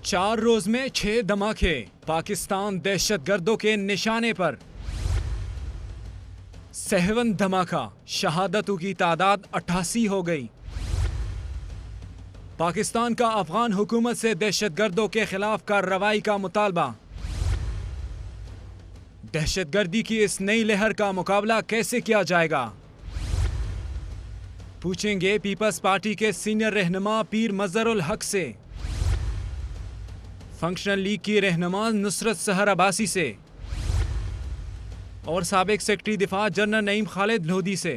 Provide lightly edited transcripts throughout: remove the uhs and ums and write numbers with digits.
4 रोज में 6 धमाके, पाकिस्तान दहशत गर्दों के निशाने पर। 7 धमाका, शहादतों की तादाद 88 हो गई। पाकिस्तान का अफगान हुकूमत से दहशत गर्दों के खिलाफ कार्रवाई का मुतालबा। दहशत गर्दी की इस नई लहर का मुकाबला कैसे किया जाएगा, पूछेंगे पीपल्स पार्टी के सीनियर रहनुमा पीर मजहरुल हक से, फंक्शनल लीग की रहनुमा नुसरत सहर अब्बासी से और साबिक सेक्रेटरी दिफा जनरल नईम खालिद लोधी से।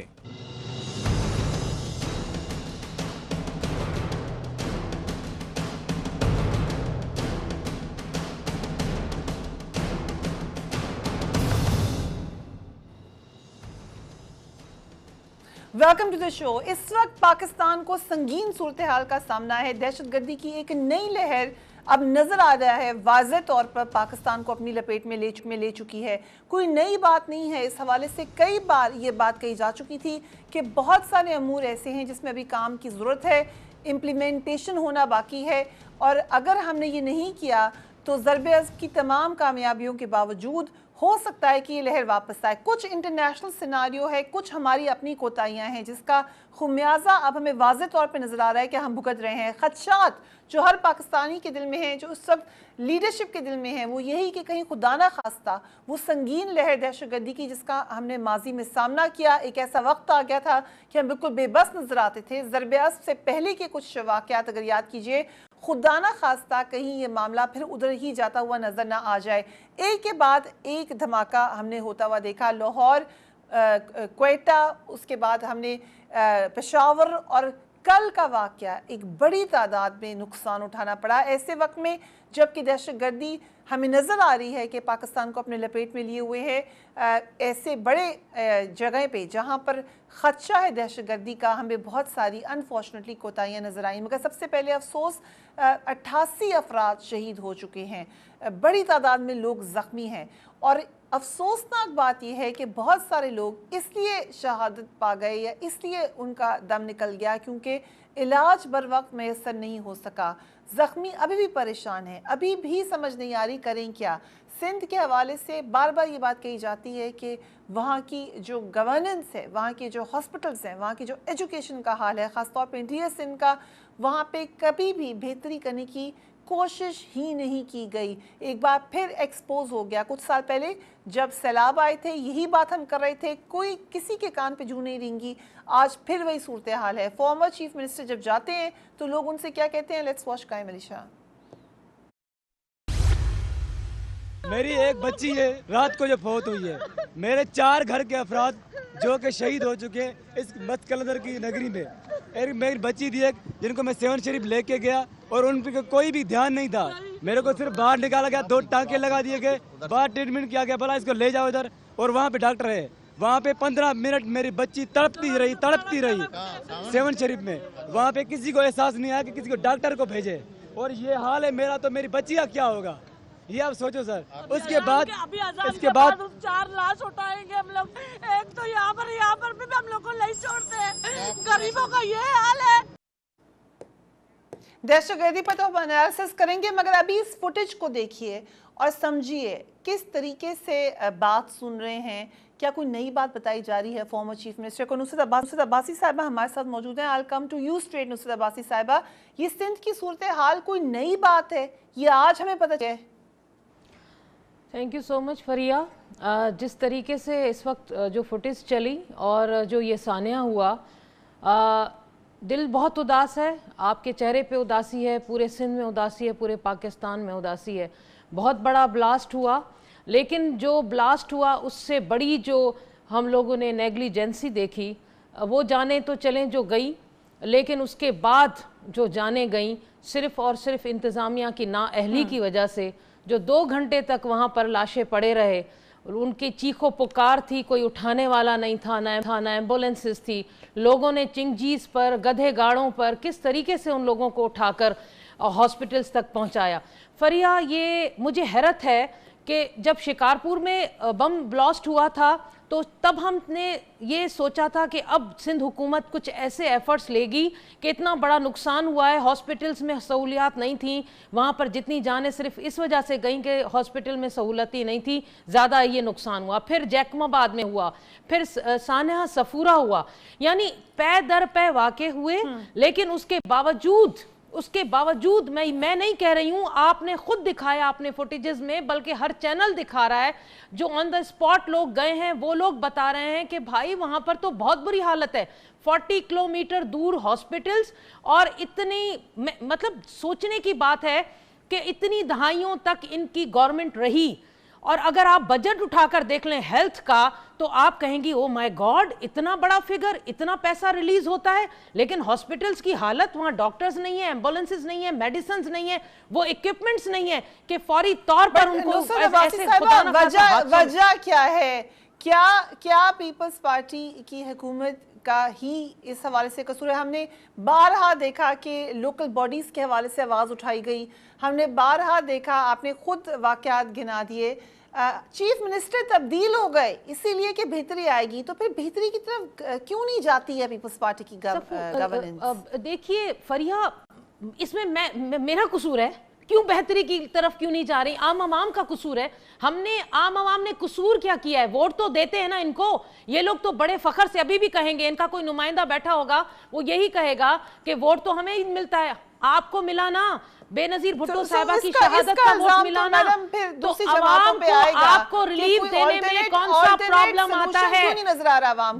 Welcome to the show. इस वक्त पाकिस्तान को संगीन सूरत हाल का सामना है। दहशतगर्दी की एक नई लहर अब नजर आ रहा है, वाज़ेह तौर पर पाकिस्तान को अपनी लपेट में ले चुकी है। कोई नई बात नहीं है। इस हवाले से कई बार ये बात कही जा चुकी थी कि बहुत सारे अमूर ऐसे हैं जिसमें अभी काम की ज़रूरत है, इम्प्लीमेंटेशन होना बाकी है, और अगर हमने ये नहीं किया तो ज़रबे अज़्ब की तमाम कामयाबियों के बावजूद हो सकता है कि ये लहर वापस आए। कुछ इंटरनेशनल सिनारियो है, कुछ हमारी अपनी कोताहियां हैं जिसका खुमियाजा अब हमें वाज़ेह तौर पे नज़र आ रहा है कि हम भुगत रहे हैं। खदशात जो हर पाकिस्तानी के दिल में है, जो उस वक्त लीडरशिप के दिल में है, वो यही कि कहीं खुदा ना खास्ता वो संगीन लहर दहशतगर्दी की जिसका हमने माजी में सामना किया। एक ऐसा वक्त आ गया था कि हम बिल्कुल बेबस नजर आते थे। ज़रबे अज़्ब से पहले के कुछ वाक़यात अगर याद कीजिए, खुदा ना खास्ता कहीं ये मामला फिर उधर ही जाता हुआ नजर ना आ जाए। एक के बाद एक धमाका हमने होता हुआ देखा। लाहौर, क्वेटा, उसके बाद हमने पेशावर, और कल का वाक़या एक बड़ी तादाद में नुकसान उठाना पड़ा। ऐसे वक्त में जबकि दहशतगर्दी हमें नज़र आ रही है कि पाकिस्तान को अपने लपेट में लिए हुए है, ऐसे बड़े जगह पे जहाँ पर ख़दशा है दहशतगर्दी का, हमें बहुत सारी अनफॉर्चुनेटली कोताहियाँ नज़र आई। मगर सबसे पहले अफसोस 88 अफराद शहीद हो चुके हैं, बड़ी तादाद में लोग ज़ख्मी हैं, और अफसोसनाक बात यह है कि बहुत सारे लोग इसलिए शहादत पा गए या इसलिए उनका दम निकल गया क्योंकि इलाज बर वक्त मैसर नहीं हो सका। ज़ख्मी अभी भी परेशान हैं, अभी भी समझ नहीं आ रही करें क्या। सिंध के हवाले से बार बार ये बात कही जाती है कि वहाँ की जो गवर्नेंस है, वहाँ के जो हॉस्पिटल्स हैं, वहाँ की जो एजुकेशन का हाल है, ख़ासतौर पर इंटीरियर सिंध का, वहाँ पे कभी भी बेहतरी करने की कोशिश ही नहीं की गई। एक बार फिर एक्सपोज हो गया। कुछ साल पहले जब सैलाब आए थे यही बात हम कर रहे थे, कोई किसी के कान पे जू नहीं रेंगी। आज फिर वही सूरत हाल है। फॉर्मर चीफ मिनिस्टर जब जाते हैं तो लोग उनसे क्या कहते हैं, लेट्स वॉच कायम अली शाह। मेरी एक बच्ची है रात को जो फौत हुई है, मेरे 4 घर के अफराद जो कि शहीद हो चुके हैं इस मदकलंदर की नगरी में। मेरी बच्ची थी एक जिनको मैं सेवन शरीफ लेके गया और उन पर कोई भी ध्यान नहीं था। मेरे को सिर्फ बाहर निकाला गया, 2 टांके लगा दिए गए, बाहर ट्रीटमेंट किया गया, बोला इसको ले जाओ इधर, और वहाँ पे डॉक्टर है। वहाँ पे 15 मिनट मेरी बच्ची तड़पती रही सेवन शरीफ में। वहाँ पे किसी को एहसास नहीं आया कि किसी को डॉक्टर को भेजे, और ये हाल है मेरा, तो मेरी बच्ची का क्या होगा ये आप सोचो सर। उसके बाद 4 लाश उठाएंगे हम लोग। एक तो यहाँ पर भी हम लोग को नहीं छोड़ते हैं। गरीबों का ये हाल है। दहशतगर्दी पर तो हम एनालिसिस करेंगे, मगर अभी इस फुटेज को देखिए और समझिए किस तरीके से बात सुन रहे हैं। क्या कोई नई बात बताई जा रही है फॉर्मर चीफ मिनिस्टर को? नुसरत अब्बासी साहिबा हमारे साथ मौजूद हैं। I come to you straight. Nusrat Abbasi साहिबा, ये सिंध की सूरत हाल कोई नई बात है, ये आज हमें पता चले? थैंक यू सो मच फरिया। जिस तरीके से इस वक्त जो फुटेज चली और जो ये सानिया हुआ, दिल बहुत उदास है। आपके चेहरे पे उदासी है, पूरे सिंध में उदासी है, पूरे पाकिस्तान में उदासी है। बहुत बड़ा ब्लास्ट हुआ, लेकिन जो ब्लास्ट हुआ उससे बड़ी जो हम लोगों ने नेग्लिजेंसी देखी, वो जाने तो चलें जो गई, लेकिन उसके बाद जो जाने गई सिर्फ़ और सिर्फ इंतज़ामिया की नाअहली की वजह से। जो 2 घंटे तक वहाँ पर लाशें पड़े रहे, उनकी चीखों पुकार थी, कोई उठाने वाला नहीं था, ना एम्बुलेंसेस थी। लोगों ने चिंगजीज पर, गधे गाड़ों पर किस तरीके से उन लोगों को उठाकर हॉस्पिटल्स तक पहुँचाया। फरिया, ये मुझे हैरत है कि जब शिकारपुर में बम ब्लास्ट हुआ था تو تب ہم نے یہ سوچا تھا کہ اب سندھ حکومت کچھ ایسے ایفرٹس لے گی کہ اتنا بڑا نقصان ہوا ہے, ہاسپٹلز میں سہولیات نہیں تھیں, وہاں پر جتنی جانیں صرف اس وجہ سے گئیں کہ ہاسپٹل میں سہولتی نہیں تھی, زیادہ یہ نقصان ہوا. پھر جیکم آباد میں ہوا, پھر سانحہ صفورہ ہوا, یعنی پے در پے واقع ہوئے. لیکن اس کے باوجود میں نہیں کہہ رہی ہوں, آپ نے خود دکھایا اپنے فوٹیجز میں, بلکہ ہر چینل دکھا رہا ہے, جو آن دا اسپاٹ لوگ گئے ہیں وہ لوگ بتا رہے ہیں کہ بھائی وہاں پر تو بہت بری حالت ہے. 40 کلومیٹر دور ہاسپٹلز, اور اتنی مطلب سوچنے کی بات ہے کہ اتنی دہائیوں تک ان کی گورنمنٹ رہی, اور اگر آپ بجٹ اٹھا کر دیکھ لیں ہیلتھ کا تو آپ کہیں گی او مائی گاڈ, اتنا بڑا فگر, اتنا پیسہ ریلیز ہوتا ہے, لیکن ہاسپٹلز کی حالت, وہاں ڈاکٹرز نہیں ہیں, ایمبولنسز نہیں ہیں, میڈیسنز نہیں ہیں, وہ ایکوپمنٹس نہیں ہیں کہ فوری طور پر ان کو ایسے خدا نہ خواستہ وجہ کیا ہے؟ کیا پیپلز پارٹی کی حکومت کا ہی اس حوالے سے قصور ہے؟ ہم نے بارہا دیکھا کہ لوکل باڈیز کے حوالے سے آواز اٹھائی گئی, ہم نے بارہا دیکھا, آپ نے خود واقعات گنا دیے, چیف منسٹر تبدیل ہو گئے اسی لیے کہ بہتری آئے گی, تو پھر بہتری کی طرف کیوں نہیں جاتی ہے پیپلز پارٹی کی گورننس؟ دیکھیے فریحہ, اس میں میرا قصور ہے, کیوں بہتری کی طرف کیوں نہیں جا رہی؟ عوام کا قصور ہے. ہم نے عوام نے قصور کیا ہے؟ ووٹ تو دیتے ہیں نا ان کو. یہ لوگ تو بڑے فخر سے ابھی بھی کہیں گے, ان کا کوئی نمائندہ بیٹھا ہوگا وہ یہی کہے گا کہ ووٹ تو ہمیں ہی ملتا ہے, آپ کو ملا نا, بے نظیر بھٹو صاحبہ کی شہادت کا ووٹ ملانا, تو عوام کو آپ کو ریلیف دینے میں کون سا پرابلم آتا ہے؟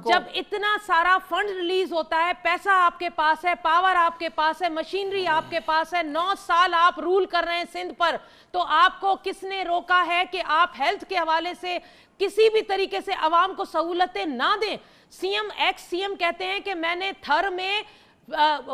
جب اتنا سارا فنڈ ریلیز ہوتا ہے, پیسہ آپ کے پاس ہے, پاور آپ کے پاس ہے, مشینری آپ کے پاس ہے, 9 سال آپ رول کر رہے ہیں سندھ پر, تو آپ کو کس نے روکا ہے کہ آپ ہیلتھ کے حوالے سے کسی بھی طریقے سے عوام کو سہولتیں نہ دیں؟ ایکس سی ایم کہتے ہیں کہ میں نے تھر میں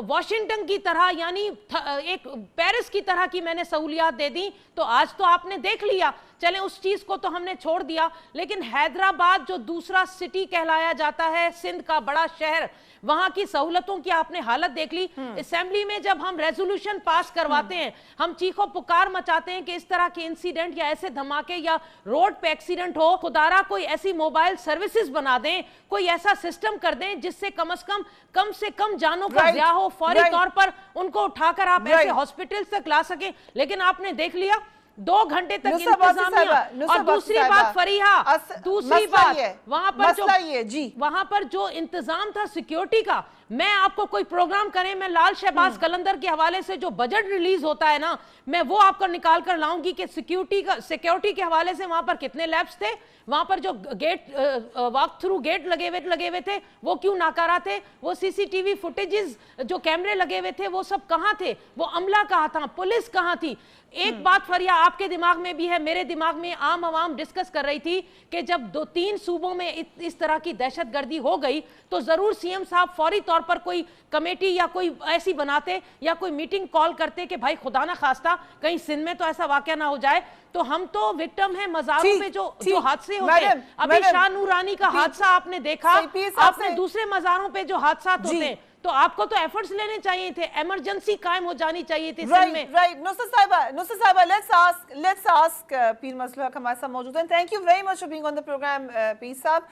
واشنگٹن کی طرح, یعنی ایک پیرس کی طرح کی میں نے سہولیات دے دی, تو آج تو آپ نے دیکھ لیا, چلیں اس چیز کو تو ہم نے چھوڑ دیا. لیکن حیدرآباد جو دوسرا سٹی کہلایا جاتا ہے, سندھ کا بڑا شہر, وہاں کی سہولتوں کی آپ نے حالت دیکھ لی. اسمبلی میں جب ہم ریزولوشن پاس کرواتے ہیں, ہم چیخو پکار مچاتے ہیں کہ اس طرح کے انسیڈنٹ یا ایسے دھماکے یا روڈ پہ ایکسیڈنٹ ہو, خدارا کوئی ایسی موبائل سروسز بنا دیں, کوئی ایسا سسٹم کر دیں جس سے کم سے کم جانوں کا ضیاع ہو, فوری طور پر ان کو اٹھا کر آپ ایسے ہاسپٹل تک لا سکیں. لیکن آپ نے دیکھ لیا 2 گھنٹے تک انتظامیہ. اور دوسری بات فریحہ, دوسری بات وہاں پر جو انتظام تھا سیکیورٹی کا, میں آپ کو کوئی پروگرام کریں, میں لال شہباز قلندر کے حوالے سے جو بجٹ ریلیز ہوتا ہے نا, میں وہ آپ کو نکال کر لاؤں گی کہ سیکیورٹی کے حوالے سے وہاں پر کتنے لیبس تھے, وہاں پر جو گیٹ واک تھرو گیٹ لگے ہوئے تھے وہ کیوں ناکارہ تھے, وہ سی سی ٹی وی فوٹیجز جو کیمرے لگے ہوئے تھے وہ سب کہاں تھے, وہ عملہ کہاں تھا, پولیس کہاں تھی؟ ایک بات فریحہ آپ کے دماغ میں بھی ہے, میرے دماغ میں, عوام ڈسکس کر رہی تھی کہ جب 2-3 صوبوں میں اس طرح کی دہشت گردی ہو گئی تو ضرور سی ایم صاحب فوری طور پر کوئی کمیٹی یا کوئی ایسی بناتے یا کوئی میٹنگ کال کرتے کہ بھائی خدا نہ خواستہ کہیں سندھ میں تو ایسا واقعہ نہ ہو جائے. تو ہم تو وکٹم ہیں مزاروں پہ جو حادثے ہوتے ہیں. ابھی شاہ نورانی کا حادثہ آپ نے دیکھا, آپ نے دوسرے مزاروں پہ جو حادثات ہوتے ہیں, تو آپ کو تو ایفرٹس لینے چاہیے تھے, ایمرجنسی قائم ہو جانی چاہیے تھی سندھ میں. نصرت صاحبہ, let's ask پیر مظہر الحق ہمارے ساتھ موجود ہیں. Thank you very much for being on the program, پیر صاحب.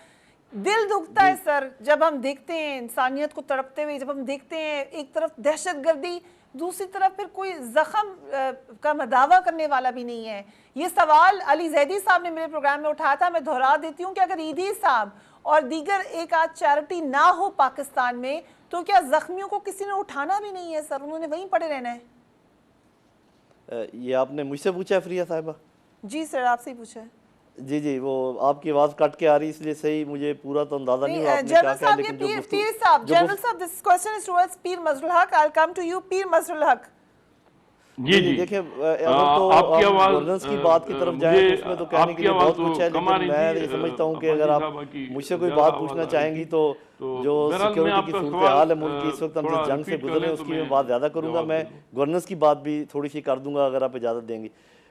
دل دکھتا ہے سر جب ہم دیکھتے ہیں انسانیت کو تڑپتے ہوئے, جب ہم دیکھتے ہیں ایک طرف دہشت گردی, دوسری طرف پھر کوئی زخم کا مداوع کرنے والا بھی نہیں ہے. یہ سوال علی زیدی صاحب نے میرے پروگرام میں اٹھایا تھا, میں دہرا دیتی ہوں کہ اگر ایدھی صاحب اور دیگر ایک آدھ چیریٹی نہ ہو پاکستان میں تو کیا زخمیوں کو کسی نے اٹھانا بھی نہیں ہے سر, انہوں نے وہیں پڑے رہنا ہے؟ یہ آپ نے مجھ سے پوچھا ہے فریحہ صاحبہ؟ جی سر, آپ سے ہی پوچھا ہے. جی وہ آپ کی آواز کٹ کے آ رہی, اس لیے صحیح مجھے پورا تو اندازہ نہیں ہوا آپ نے جنرل کیا صاحب, لیکن جو پیر صاحب, جنرل صاحب, this question is towards Pir Mazhar ul Haq. I'll come to you, Pir Mazhar الحق. جی دیکھیں, اگر تو آپ گورننس کی بات کی طرف جائیں تو اس میں تو کہنے کے لیے بہت کچھ ہے, لیکن میں یہ سمجھتا ہوں کہ اگر آپ مجھ سے کوئی بات پوچھنا چاہیں گی تو جو سیکیورٹی کی صورتحال ہے ملک کی اس وقت ہم جس جنگ سے گزرے ہیں اس کی میں بات زیادہ کروں گا. میں گورننس کی بات بھی تھوڑی سی کر دوں گا اگر آپ اجازت دیں گی.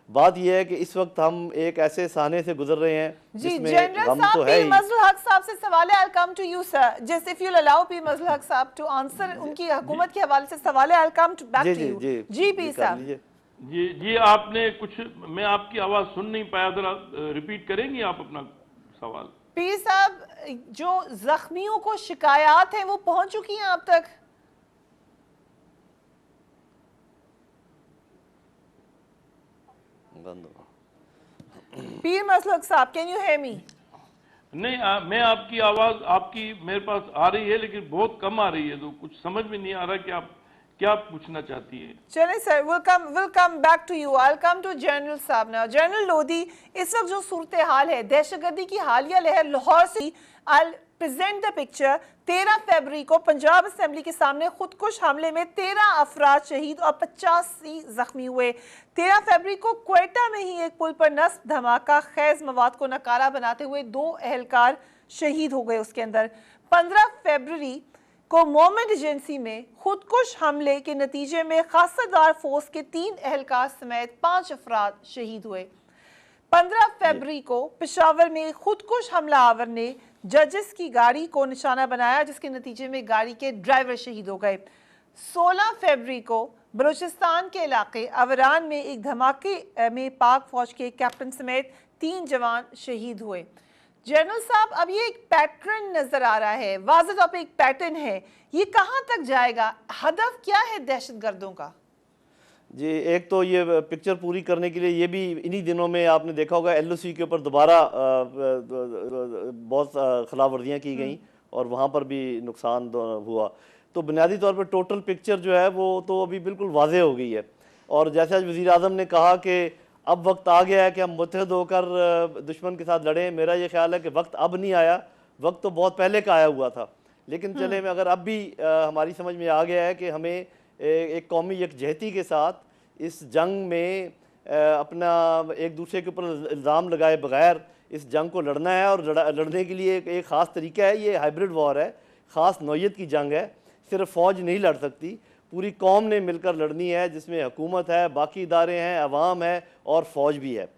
بات یہ ہے کہ اس وقت ہم ایک ایسے سانے سے گزر رہے ہیں جس میں غم تو ہے ہی. پیر مظہر الحق صاحب سے سوال ہے. I'll come to you sir, just if you'll allow پیر مظہر الحق صاحب to answer ان کی حکومت کے حوالے سے سوال ہے. I'll come back to you. جی پیر صاحب. جی آپ نے کچھ, میں آپ کی آواز سن نہیں پایا, ذرا ریپیٹ کریں گی آپ اپنا سوال؟ पीर साहब, जो जख्मियों को शिकायत हैं वो पहुंच चुकी हैं अब तक? पीर मसलक साहब, कैन यू हेयर मी? नहीं, मैं आपकी आवाज आपकी मेरे पास आ रही है, लेकिन बहुत कम आ रही है, तो कुछ समझ में नहीं आ रहा कि आप क्या पूछना चाहती है। चले sir, we'll come back to you. I'll come to general साहब now. जनरल लोधी, इस वक्त जो सूरत हाल है, दहशतगर्दी की हालिया लहर लाहौर से, I'll present the picture. 13 फरवरी को पंजाब असेंबली के सामने खुदकुश हमले में 13 अफराद शहीद और 85 जख्मी हुए। 13 फरवरी को क्वेटा में ही एक पुल पर नस्ब धमाका, खैज मवाद को नकारा बनाते हुए 2 एहलकार शहीद हो गए उसके अंदर। 15 फरवरी को मोमेंट एजेंसी में खुदकुश हमले के नतीजे में खासदार फोर्स के 3 एहलकार समेत 5 अफराद शहीद हुए। 15 फरवरी को पेशावर में खुदकुश हमलावर ने जजेस की गाड़ी को निशाना बनाया, जिसके नतीजे में गाड़ी के ड्राइवर शहीद हो गए। 16 फरवरी को बलूचिस्तान के इलाके अवरान में एक धमाके में पाक फौज के कैप्टन समेत 3 जवान शहीद हुए। जनरल साहब, अब ये एक पैटर्न नजर आ रहा है, वाज़ेह तौर पे एक पैटर्न है, ये कहाँ तक जाएगा? हदफ क्या है दहशतगर्दों का? जी, एक तो ये पिक्चर पूरी करने के लिए ये भी इन्हीं दिनों में आपने देखा होगा LOC के ऊपर दोबारा बहुत खिलाफ वर्जियाँ की गई और वहाँ पर भी नुकसान हुआ। तो बुनियादी तौर पर टोटल पिक्चर जो है वो तो अभी बिल्कुल वाज़ेह हो गई है। और जैसे आज वज़ीर आज़म ने कहा कि अब वक्त आ गया है कि हम मुत्तहिद होकर दुश्मन के साथ लड़ें, मेरा ये ख्याल है कि वक्त अब नहीं आया, वक्त तो बहुत पहले का आया हुआ था। लेकिन चले में अगर अब भी हमारी समझ में आ गया है कि हमें एक कौमी यकजहती के साथ इस जंग में अपना एक दूसरे के ऊपर इल्ज़ाम लगाए बगैर इस जंग को लड़ना है। और लड़ने के लिए एक ख़ास तरीका है, ये हाइब्रिड वॉर है, ख़ास नौइयत की जंग है। सिर्फ फ़ौज नहीं लड़ सकती, पूरी कौम ने मिलकर लड़नी है, जिसमें हुकूमत है, बाकी इदारे हैं, अवाम है और फ़ौज भी है।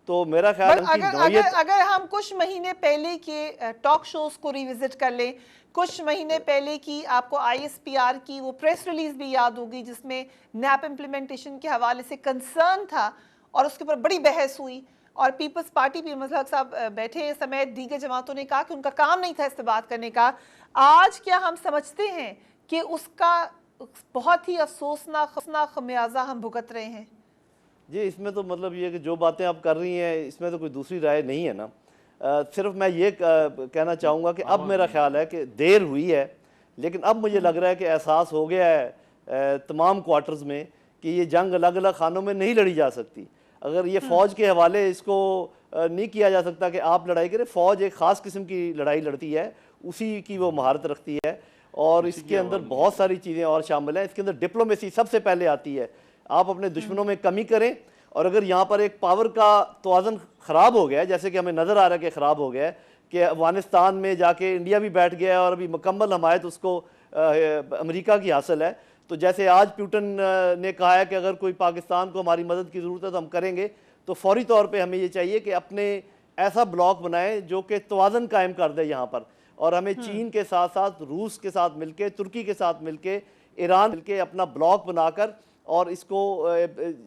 तो मेरा ख्याल है अगर हम कुछ महीने पहले के टॉक शोज़ को रिविज़िट कर लें, कुछ महीने पहले की आपको ISPR की वो प्रेस रिलीज़ भी याद होगी जिसमें नैप इम्प्लीमेंटेशन के हवाले से कंसर्न था और उसके ऊपर बड़ी बहस हुई और पीपल्स पार्टी भी मसलक साहब बैठे समेत दीगर जमातों ने कहा कि उनका काम नहीं था इस पर बात करने का। आज क्या हम समझते हैं कि उसका बहुत ही अफसोसनाक खमियाजा हम भुगत रहे हैं? जी, इसमें तो मतलब ये कि जो बातें आप कर रही हैं इसमें तो कोई दूसरी राय नहीं है ना। सिर्फ मैं ये कहना चाहूँगा कि अब मेरा ख्याल है कि देर हुई है, लेकिन अब मुझे लग रहा है कि एहसास हो गया है तमाम क्वार्टर्स में कि ये जंग अलग अलग खानों में नहीं लड़ी जा सकती। अगर ये फ़ौज के हवाले इसको नहीं किया जा सकता कि आप लड़ाई करें, फ़ौज एक ख़ास किस्म की लड़ाई लड़ती है, उसी की वो महारत रखती है और इसके अंदर बहुत सारी चीज़ें और शामिल हैं। इसके अंदर डिप्लोमेसी सबसे पहले आती है। आप अपने दुश्मनों में कमी करें और अगर यहाँ पर एक पावर का तवाज़ुन ख़राब हो गया है, जैसे कि हमें नज़र आ रहा है कि ख़राब हो गया है कि अफ़गानिस्तान में जाके इंडिया भी बैठ गया है और अभी मुकम्मल हमायत उसको अमेरिका की हासिल है। तो जैसे आज प्यूटन ने कहा है कि अगर कोई पाकिस्तान को हमारी मदद की ज़रूरत है तो हम करेंगे, तो फौरी तौर पर हमें ये चाहिए कि अपने ऐसा ब्लॉक बनाएँ जो कि तवाज़ुन कायम कर दे यहाँ पर। और हमें चीन के साथ साथ रूस के साथ मिलके, तुर्की के साथ मिलके, ईरान मिलके अपना ब्लॉक बनाकर और इसको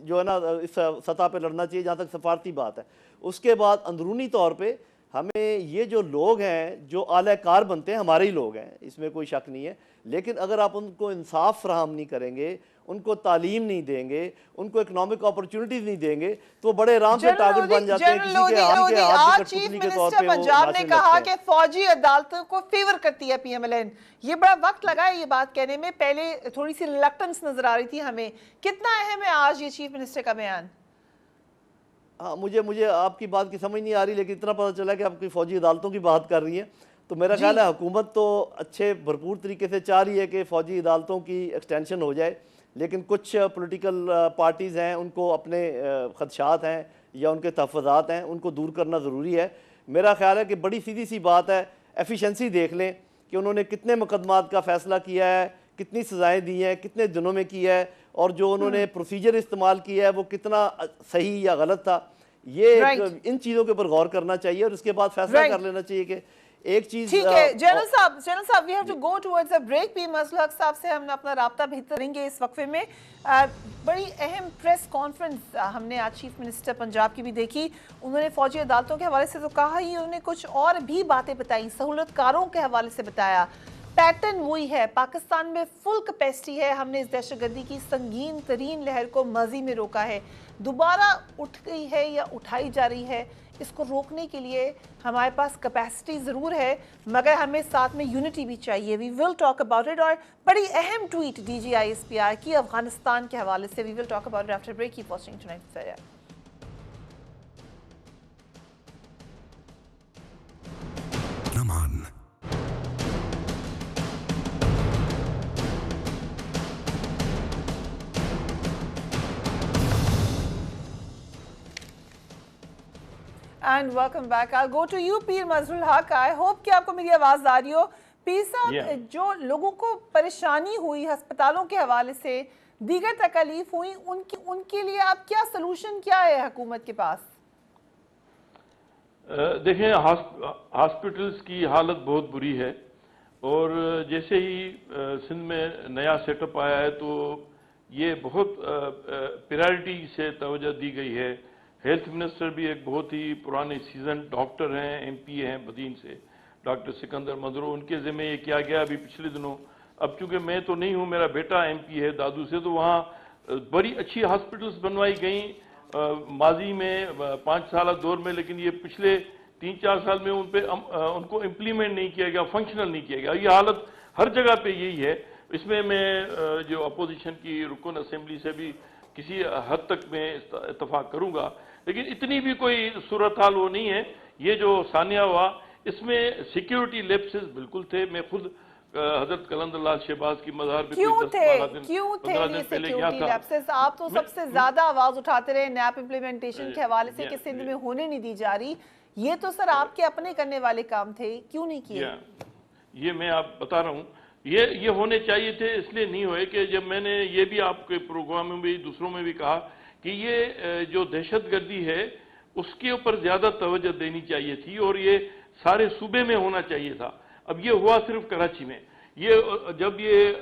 जो है ना इस सतह पे लड़ना चाहिए जहाँ तक सफारती बात है। उसके बाद अंदरूनी तौर पे हमें ये जो लोग हैं जो आला कार बनते हैं हमारे ही लोग हैं, इसमें कोई शक नहीं है, लेकिन अगर आप उनको इंसाफ फराहम नहीं करेंगे, उनको तालीम नहीं देंगे, उनको इकोनॉमिक अपॉर्चुनिटीज नहीं देंगे तो बड़े आराम से टारगेट बन जाते हैं किसी के हाथ के हाथ चीफ मिनिस्टर पंजाब ने कहा कि फौजी अदालतों को फेवर करती है PMLN। ये बड़ा वक्त लगा है ये बात कहने में, पहले थोड़ी सी रिलक्टेंस नजर आ रही थी हमें। कितना अहम है आज ये चीफ मिनिस्टर का बयान? हाँ, मुझे आपकी बात की समझ नहीं आ रही, लेकिन इतना पता चला कि आपकी फौजी अदालतों की बात कर रही है। तो मेरा ख्याल है हुकूमत तो अच्छे भरपूर तरीके से चाह रही है कि फ़ौजी अदालतों की एक्सटेंशन हो जाए, लेकिन कुछ पॉलिटिकल पार्टीज़ हैं उनको अपने ख़दशात हैं या उनके तहफ़्फ़ुज़ात हैं, उनको दूर करना ज़रूरी है। मेरा ख्याल है कि बड़ी सीधी सी बात है, एफिशिएंसी देख लें कि उन्होंने कितने मुकदमात का फ़ैसला किया है, कितनी सज़ाएँ दी हैं, कितने दिनों में किया है और जो उन्होंने प्रोसीजर इस्तेमाल किया है वो कितना सही या गलत था। ये इन चीज़ों के ऊपर गौर करना चाहिए और उसके बाद फैसला कर लेना चाहिए कि ایک چیز ٹھیک ہے جنرل صاحب we have to go towards a break. Pir Mazhar ul-Haq صاحب سے ہم اپنا رابطہ بہتر کریں گے اس وقفے میں. بڑی اہم پریس کانفرنس ہم نے آج چیف منسٹر پنجاب کی بھی دیکھی. انہوں نے فوجی عدالتوں کے حوالے سے تو کہا ہی, انہوں نے کچھ اور بھی باتیں بتائیں, سہولت کاروں کے حوالے سے بتایا. پیٹرن وہی ہے, پاکستان میں فل کیپیسٹی ہے, ہم نے اس دہشت گردی کی سنگین ترین لہر کو ماضی میں روکا ہے, دوبارہ اٹھ گئی ہے یا اٹھائی جا رہی ہے. اس کو روکنے کے لیے ہمارے پاس کیپیسٹی ضرور ہے, مگر ہمیں ساتھ میں یونٹی بھی چاہیے. We will talk about it. اور بڑی اہم tweet D G I S P R کی افغانستان کے حوالے سے. We will talk about it after break. Keep watching tonight Fereeha. And welcome back. I'll go to you, Pir Mazhar ul-Haq. I hope کہ آپ کو میری آواز آ رہی ہو. پیر صاحب, جو لوگوں کو پریشانی ہوئی ہسپتالوں کے حوالے سے, دیگر تکالیف ہوئی, ان کے لیے آپ کیا سلوشن کیا ہے حکومت کے پاس؟ دیکھیں, ہاسپٹلز کی حالت بہت بری ہے, اور جیسے ہی سندھ میں نیا سیٹ اپ آیا ہے تو یہ بہت پرائرٹی سے توجہ دی گئی ہے. ہیلتھ منسٹر بھی ایک بہت ہی پرانے سیزن ڈاکٹر ہیں, ایم پی ہیں بدین سے, ڈاکٹر سکندر مدرو, ان کے ذمہ یہ کیا گیا ابھی پچھلے دنوں. اب چونکہ میں تو نہیں ہوں, میرا بیٹا ایم پی ہے دادو سے, تو وہاں بڑی اچھی ہاسپٹلز بنوائی گئیں ماضی میں 5 سالہ دور میں, لیکن یہ پچھلے 3-4 سال میں ان کو امپلیمنٹ نہیں کیا گیا, فنکشنل نہیں کیا گیا. یہ حالت ہر جگہ پہ یہی ہے. اس میں جو اپوزیشن کی رکن اسمبلی سے بھی کسی حد تک میں اتفاق کروں گا, لیکن اتنی بھی کوئی صورتحال وہ نہیں ہے. یہ جو ثانیہ ہوا, اس میں سیکیورٹی لیپسز بالکل تھے. میں خود حضرت قلندر لال شہباز کی مزار پہ کیوں تھے یہ سیکیورٹی لیپسز؟ آپ تو سب سے زیادہ آواز اٹھاتے رہے نیپ امپلیمنٹیشن کے حوالے سے کہ سندھ میں ہونے نہیں دی جا رہی. یہ تو سر آپ کے اپنے کرنے والے کام تھے, کیوں نہیں کیے؟ یہ میں آپ بتا رہا ہوں, یہ ہونے چاہیے تھے, اس لیے نہیں ہوئے کہ جب میں نے یہ بھی آپ کے پروگرام میں بھی دوسروں میں بھی کہا کہ یہ جو دہشت گردی ہے اس کے اوپر زیادہ توجہ دینی چاہیے تھی, اور یہ سارے صوبے میں ہونا چاہیے تھا. اب یہ ہوا صرف کراچی میں. یہ جب یہ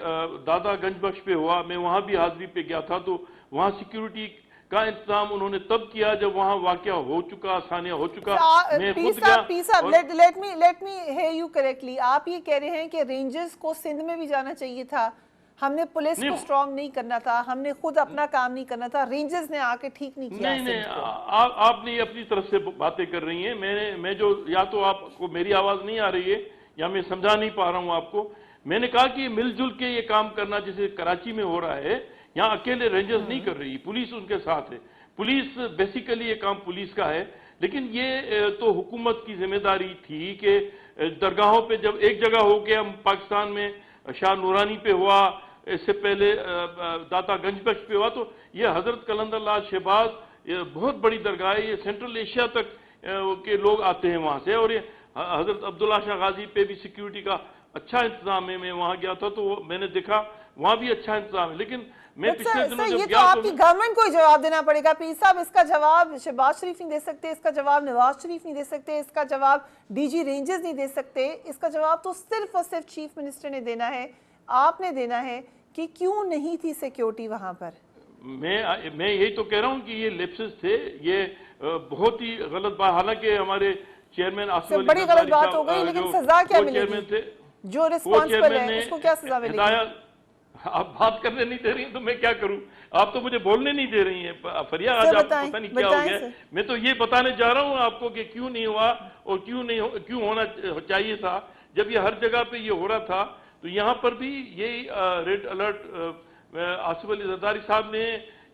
دادا گنج بخش پہ ہوا, میں وہاں بھی حاضری پہ گیا تھا, تو وہاں سیکیورٹی کا انتظام انہوں نے تب کیا جب وہاں واقعہ ہو چکا, ثانیہ ہو چکا. میں خود گیا. Let me here you correctly. آپ یہ کہہ رہے ہیں کہ رینجرز کو سندھ میں بھی جانا چاہیے تھا, ہم نے پولیس کو سٹرونگ نہیں کرنا تھا, ہم نے خود اپنا کام نہیں کرنا تھا, رینجرز نے آ کے ٹھیک نہیں کیا؟ نہیں, آپ نے اپنی طرف سے باتیں کر رہی ہیں. میں جو, یا تو آپ کو میری آواز نہیں آ رہی ہے یا میں سمجھا نہیں پا رہا ہوں آپ کو. میں نے کہا کہ مل جل کے یہ کام کرنا جیسے کراچی میں ہو رہا ہے, یہاں اکیلے رینجرز نہیں کر رہی, پولیس ان کے ساتھ ہے. پولیس بیسیکلی یہ کام پولیس کا ہے, لیکن یہ تو حکومت کی ذمہ داری تھی کہ درگاہوں پہ, جب ایک جگہ ہو گیا پاکستان میں, شاہ نورانی پہ ہوا, اس سے پہلے داتا گنج بخش پہ ہوا, تو یہ حضرت قلندر لال شہباز یہ بہت بڑی درگاہ ہے, یہ سینٹرل ایشیا تک کے لوگ آتے ہیں وہاں سے. اور یہ حضرت عبداللہ شاہ غازی پہ بھی سیکیورٹی کا اچھا انتظام ہے. میں وہاں گیا تھا تو میں نے دیکھا وہاں بھی اچھا انتظام ہے. لیکن میں پچھلے دنوں جب یہ گیا تو آپ کی گورنمنٹ کو ہی جواب دینا پڑے گا پیر صاحب. اس کا جواب شہباز شریف نہیں دے سکتے, اس کا جواب نواز شریف نہیں دے سکتے, اس کا جواب ڈی جی رینجرز نہیں دے سکتے. اس کا جواب تو صرف اور صرف چیف منسٹر نے دینا ہے, آپ نے دینا ہے کہ کیوں نہیں تھی سیکیورٹی وہاں پر. میں یہی تو کہہ رہا ہوں کہ یہ لیپسز تھے, یہ بہت ہی غلط بات. حالانکہ ہمارے چیئرمین آصف علی بڑی غلط بات ہو گئی, لیکن سزا کیا ملے گی؟ جو ریسپانسبل ہے اس کو کیا سزا ملے گی؟ آپ بات کرنے نہیں دے رہی ہیں تو میں کیا کروں؟ آپ تو مجھے بولنے نہیں دے رہی ہیں. فریہ آج آپ کو پتہ نہیں کیا ہو گیا. میں تو یہ بتانے جا رہا ہوں آپ کو کہ کیوں نہیں ہوا اور کیوں ہونا چاہیے تھا. جب یہ ہر جگہ پہ یہ ہو رہا تھا تو یہاں پر بھی یہی ریڈ الرٹ آصف علی زرداری صاحب نے,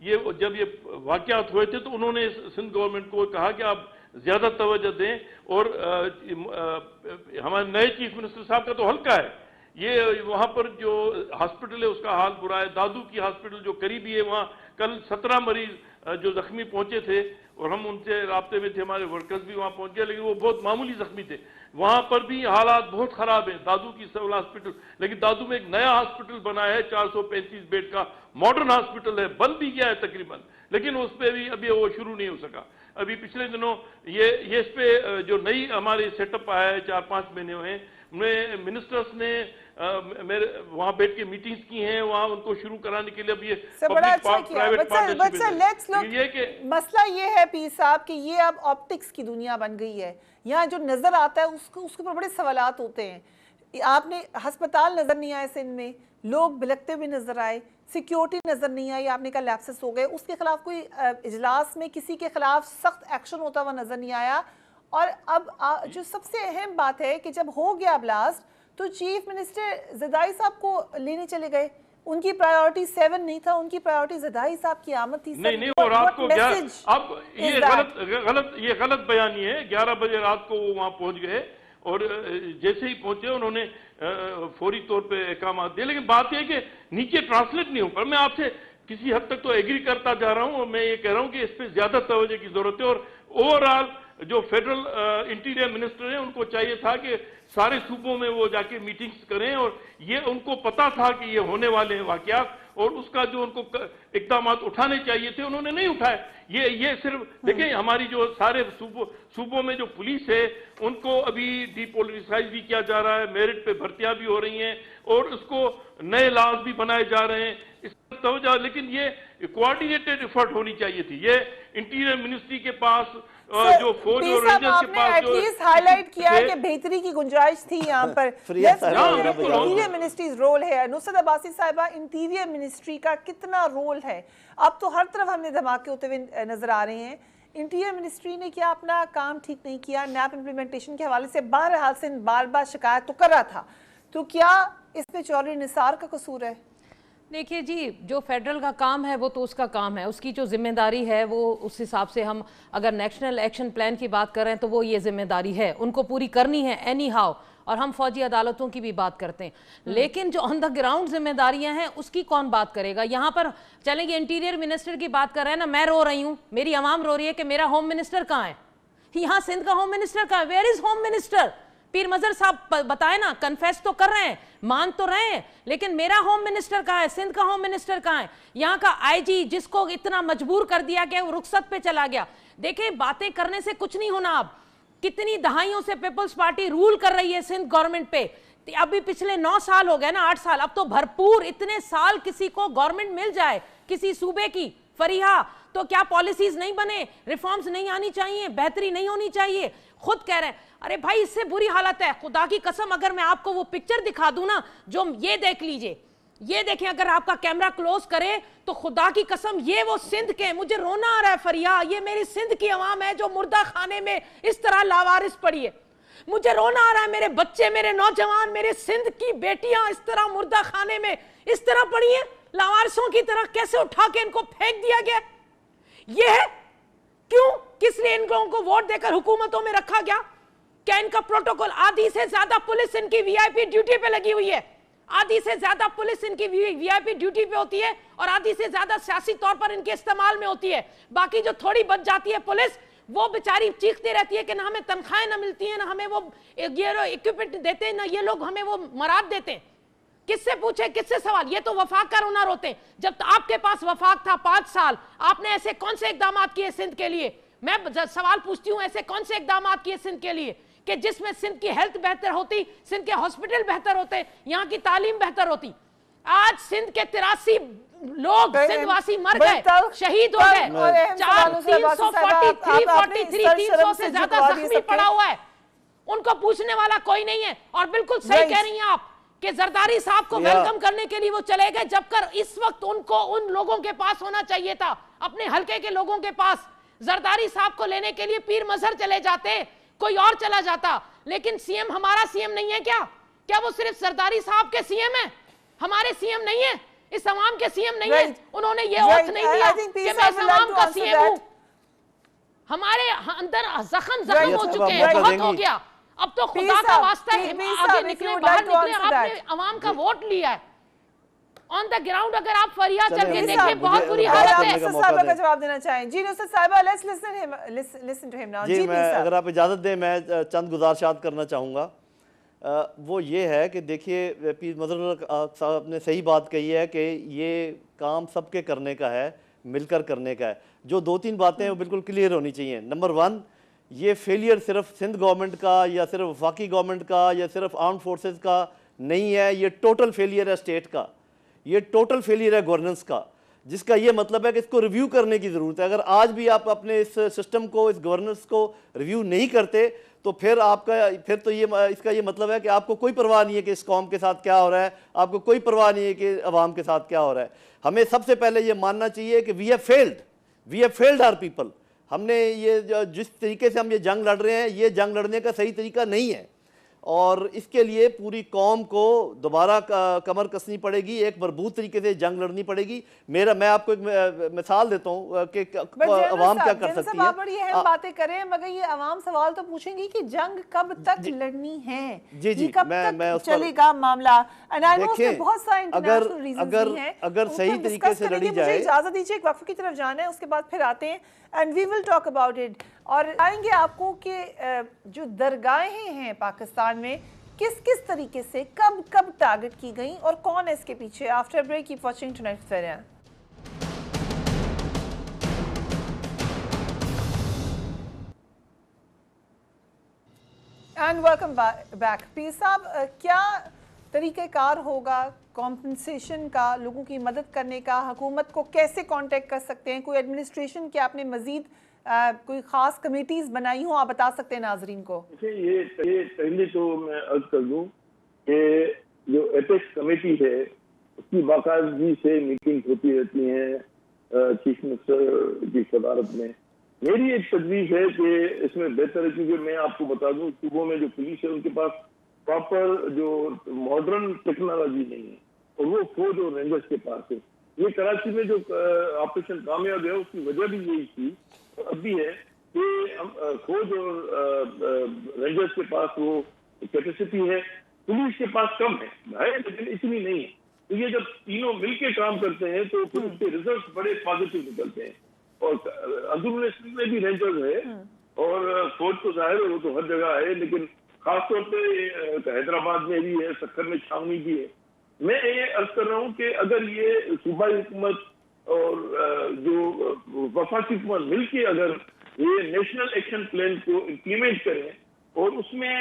یہ جب یہ واقعات ہوئے تھے تو انہوں نے سندھ گورنمنٹ کو کہا کہ آپ زیادہ توجہ دیں. اور ہمارے نئے چیف منسٹر صاحب کا تو ہلکا ہے, یہ وہاں پر جو ہاسپٹل ہے اس کا حال برا ہے. دادو کی ہاسپٹل جو قریبی ہے, وہاں کل 17 مریض جو زخمی پہنچے تھے اور ہم ان سے رابطے میں تھے, ہمارے ورکرز بھی وہاں پہنچ گئے, لیکن وہ بہت معمولی زخمی تھے. وہاں پر بھی حالات بہت خراب ہیں دادو کی سول ہاسپٹل. لیکن دادو میں ایک نیا ہاسپٹل بنا ہے 435 بیڈ کا, ماڈرن ہاسپٹل ہے, بن بھی گیا ہے تقریباً, لیکن اس پہ بھی ابھی وہ شروع نہیں ہو سکا. अभी पिछले दिनों ये इस पे जो नई हमारी सेटअप आया है 4-5 महीने हुए हैं, मिनिस्टर्स ने मेरे वहाँ बैठ के मीटिंग्स की हैं, वहाँ उनको शुरू कराने के लिए अब ये प्राइवेट पार्टनरशिप। मसला ये है पीर साहब कि ये अब ऑप्टिक्स की दुनिया बन गई है। यहाँ जो नजर आता है उसके ऊपर बड़े सवालात होते हैं। आपने अस्पताल नजर नहीं आए सिंध में, लोग बिलखते हुए नजर आए, सिक्योरिटी नजर नहीं आई, आपने कहा लैप्सेस हो गए, उसके खिलाफ कोई इजलास में किसी के खिलाफ सख्त एक्शन होता हुआ नजर नहीं आया। और अब जो सबसे अहम बात है कि जब हो गया ब्लास्ट तो चीफ मिनिस्टर ज़रदारी साहब को लेने चले गए। उनकी प्रायोरिटी 7 नहीं था, उनकी प्रायोरिटी ज़रदारी साहब की आमद थी। नहीं, वो रात को अब ये गलत बयानी है। 11 बजे रात को वो वहाँ पहुंच गए और जैसे ही पहुंचे उन्होंने फौरी तौर पे अहकाम दिए। लेकिन बात यह कि नीचे ट्रांसलेट नहीं हो पर मैं आपसे किसी हद तक तो एग्री करता जा रहा हूं और मैं ये कह रहा हूं कि इस पे ज्यादा तवज्जो की जरूरत है। और ओवरऑल जो फेडरल इंटीरियर मिनिस्टर हैं उनको चाहिए था कि सारे सूबों में वो जाके मीटिंग्स करें और ये उनको पता था कि ये होने वाले हैं वाकयात और उसका जो उनको इक़दाम उठाने चाहिए थे उन्होंने नहीं उठाए। ये सिर्फ देखिए हमारी जो सारे सूबों में जो पुलिस है उनको अभी डीपोलिटिसाइज भी किया जा रहा है, मेरिट पे भर्तियां भी हो रही हैं और उसको नए लॉज भी बनाए जा रहे हैं। इस पर तवज्जो, लेकिन ये कोऑर्डिनेटेड एफर्ट होनी चाहिए थी। ये इंटीरियर मिनिस्ट्री के पास जो फौज और रेंजर्स के पास एटलीस्ट हाईलाइट किया है कि बेहतरी की गुंजाइश थी यहाँ पर। इंटीरियर मिनिस्ट्रीज रोल है। नुसरत अब्बासी साहिबा, इंटीरियर मिनिस्ट्री का कितना रोल है? अब तो हर तरफ हमें धमाके होते हुए नजर आ रहे हैं। इंटीरियर मिनिस्ट्री ने क्या अपना काम ठीक नहीं किया? नैप इम्प्लीमेंटेशन के हवाले से बहरहाल से बार बार शिकायत तो कर रहा था, तो क्या इसमें चौधरी निसार का कसूर है? देखिए जी, जो फेडरल का काम है वो तो उसका काम है, उसकी जो जिम्मेदारी है वो उस हिसाब से हम अगर नेशनल एक्शन प्लान की बात कर रहे हैं तो वो ये जिम्मेदारी है, उनको पूरी करनी है एनी हाउ। और हम फौजी अदालतों की भी बात करते हैं, लेकिन जो ऑन द ग्राउंड जिम्मेदारियां हैं उसकी कौन बात करेगा? यहाँ पर चलेंगे इंटीरियर मिनिस्टर की बात कर रहे हैं ना, मैं रो रही हूँ, मेरी आवाम रो रही है कि मेरा होम मिनिस्टर कहाँ है? यहाँ सिंध का होम मिनिस्टर कहाँ है? Where is home minister? Pir Mazhar साहब बताए ना, कन्फेस तो कर रहे हैं, मान तो रहे हैं, लेकिन मेरा होम मिनिस्टर कहाँ है? सिंध का होम मिनिस्टर कहाँ है? यहाँ का आईजी जिसको इतना मजबूर कर दिया गया वो रुखसत पे चला गया। देखिए बातें करने से कुछ नहीं होना। अब कितनी दहाइयों से पीपल्स पार्टी रूल कर रही है सिंध गवर्नमेंट पे, अभी पिछले 9 साल हो गए ना, 8 साल, अब तो भरपूर इतने साल किसी को गवर्नमेंट मिल जाए किसी सूबे की फरीहा, तो क्या पॉलिसीज नहीं बने, रिफॉर्म्स नहीं आनी चाहिए, बेहतरी नहीं होनी चाहिए? खुद कह रहे हैं। अरे भाई इससे बुरी हालत है, खुदा की कसम अगर मैं आपको वो पिक्चर दिखा दूं ना, जो ये देख लीजिए, ये देखें, अगर आपका कैमरा क्लोज करे तो खुदा की कसम ये वो सिंध के, मुझे रोना आ रहा है फरिया, ये मेरी सिंध की आवाम है जो मुर्दा खाने में इस तरह लावारिस पड़ी है। मुझे रोना आ रहा है, मेरे बच्चे, मेरे नौजवान, मेरे सिंध की बेटियां इस तरह मुर्दा खाने में इस तरह पड़ी है, लावारिसों की तरह कैसे उठा के इनको फेंक दिया गया। ये है क्यों? किस लिए इन लोगों को वोट देकर हुकूमतों में रखा गया? क्या इनका प्रोटोकॉल? आधी से ज्यादा पुलिस इनकी वीआईपी ड्यूटी पे लगी हुई है, आधी से ज्यादा पुलिस इनकी वीआईपी ड्यूटी पे होती है और आधी से ज्यादा सियासी तौर पर इनके इस्तेमाल में होती है। बाकी जो थोड़ी बच जाती है पुलिस, वो बेचारी चीखती रहती है कि ना हमें तनख्वाहें ना मिलती हैं, ना हमें वो इक्विपमेंट देते हैं, ना ये लोग हमें वो मराद देते हैं। किससे पूछे, किससे सवाल? ये तो वफाक का रोना रोते हैं। जब आपके पास वफाक था 5 साल, आपने ऐसे कौन से इकदाम किए सिंध के लिए? मैं सवाल पूछती हूं, ऐसे कौन से इकदाम किए सिंध के लिए कि जिसमें सिंध की हेल्थ बेहतर होती, सिंध के हॉस्पिटल बेहतर होते, यहाँ की तालीम बेहतर होती? आज सिंध के 83 लोग सिंधवासी मर गए, शहीद हो गए, 300 से ज्यादा जख्मी पड़ा हुआ है, उनको पूछने वाला कोई नहीं है। और बिल्कुल सही कह रही हैं आप कि जरदारी साहब को वेलकम करने के लिए वो चले गए, जबकर इस वक्त उनको उन लोगों के पास होना चाहिए था, अपने हलके के लोगों के पास। जरदारी साहब को लेने के लिए पीर मजहर चले जाते, कोई और चला जाता, लेकिन सीएम हमारा सीएम नहीं है क्या? क्या वो सिर्फ जरदारी साहब के सीएम है, हमारे सीएम नहीं है, इस अवाम के सीएम नहीं है? उन्होंने ये ओथ नहीं दिया कि मैं इस अवाम का सीएम हूं। हमारे अंदर जख्म हो चुके हैं, बहुत हो गया, अब तो खुदा का वास्ता है आगे निकले, बाहर निकले। आपने अवाम का वोट लिया है ऑन द ग्राउंड, अगर आप फरिया चल के देखें बहुत बुरी हालत है। साहिबा का जवाब देना चाहें? जी नुसरत साहिबा, let's listen to him now. जी मैं अगर आप इजाज़त दें, मैं चंद गुजारिशात करना चाहूँगा। वो ये है कि देखिए पीर मजहर साहब ने सही बात कही है कि ये काम सबके करने का है, मिलकर करने का है। जो 2-3 बातें हैं वो बिल्कुल क्लियर होनी चाहिए। नंबर 1, ये फेलियर सिर्फ सिंध गवर्नमेंट का या सिर्फ वफाकी गवर्नमेंट का या सिर्फ आर्म फोर्सेस का नहीं है, ये टोटल फेलियर है स्टेट का, ये टोटल फेलियर है गवर्नेंस का, जिसका ये मतलब है कि इसको रिव्यू करने की ज़रूरत है। अगर आज भी आप अपने इस सिस्टम को, इस गवर्नेंस को रिव्यू नहीं करते तो फिर तो इसका ये मतलब है कि आपको कोई परवाह नहीं है कि इस कौम के साथ क्या हो रहा है, आपको कोई परवाह नहीं है कि अवाम के साथ क्या हो रहा है। हमें सबसे पहले ये मानना चाहिए कि we have failed our people. हमने ये जिस तरीके से हम ये जंग लड़ रहे हैं, ये जंग लड़ने का सही तरीका नहीं है, और इसके लिए पूरी कौम को दोबारा कमर कसनी पड़ेगी, एक मजबूत तरीके से जंग लड़नी पड़ेगी। मैं आपको एक मिसाल देता हूँ कि अवाम क्या कर सकती है। आप बड़ी अहम बातें करें, मगर ये अवाम सवाल तो पूछेंगी कि जंग कब तक लड़नी है, जी कब तक चलेगा मामला। अगर सही तरीके से लड़ी जाए। इजाजत दीजिए, एक वक्फे की तरफ जाना है, उसके बाद फिर आते हैं and we will talk about it, और आएंगे आपको कि जो दरगाहें हैं पाकिस्तान में किस किस तरीके से कब कब टारगेट की गई और कौन है इसके पीछे। After break keep watching tonight Fereeha. And welcome back. Pir साहब, क्या तरीक़ेकार होगा कॉम्पनसेशन का, लोगों की मदद करने का, हुकूमत को कैसे कांटेक्ट कर सकते हैं, कोई एडमिनिस्ट्रेशन के आपने मजीद कोई ख़ास कमेटीज़ बनाई हो, आप बता सकते हैं नाजरीन को? ये पहले तो मैं अर्ज कर दूं कि जो एपेक्स कमेटी है उसकी बाकायदगी से मीटिंग होती रहती हैं चीफ मिनिस्टर की सदारत में। मेरी एक तजवीज़ है कि इसमें बेहतर है, क्योंकि मैं आपको बता दूं सूबों में जो पुलिस है उनके पास प्रॉपर जो मॉडर्न टेक्नोलॉजी नहीं है, और वो फौज और रेंजर्स के पास है। ये कराची में जो ऑपरेशन कामयाब है उसकी वजह भी यही थी और अब भी है कि फौज और रेंजर्स के पास वो कैपेसिटी है, पुलिस के पास कम है लेकिन इतनी नहीं है। तो ये जब तीनों मिलकर काम करते हैं तो फिर उसके रिजल्ट बड़े पॉजिटिव निकलते हैं। और अंदरूनी सिंध में भी रेंजर्स है और फौज तो जाहिर है वो तो हर जगह है, लेकिन खासतौर पे हैदराबाद में भी है, सक्कर में छावनी भी है। मैं ये अर्ज कर रहा हूँ कि अगर ये सूबाई हुकूमत और जो वफाकी हुकूमत मिलकर अगर ये नेशनल एक्शन प्लान को इम्प्लीमेंट करें और उसमें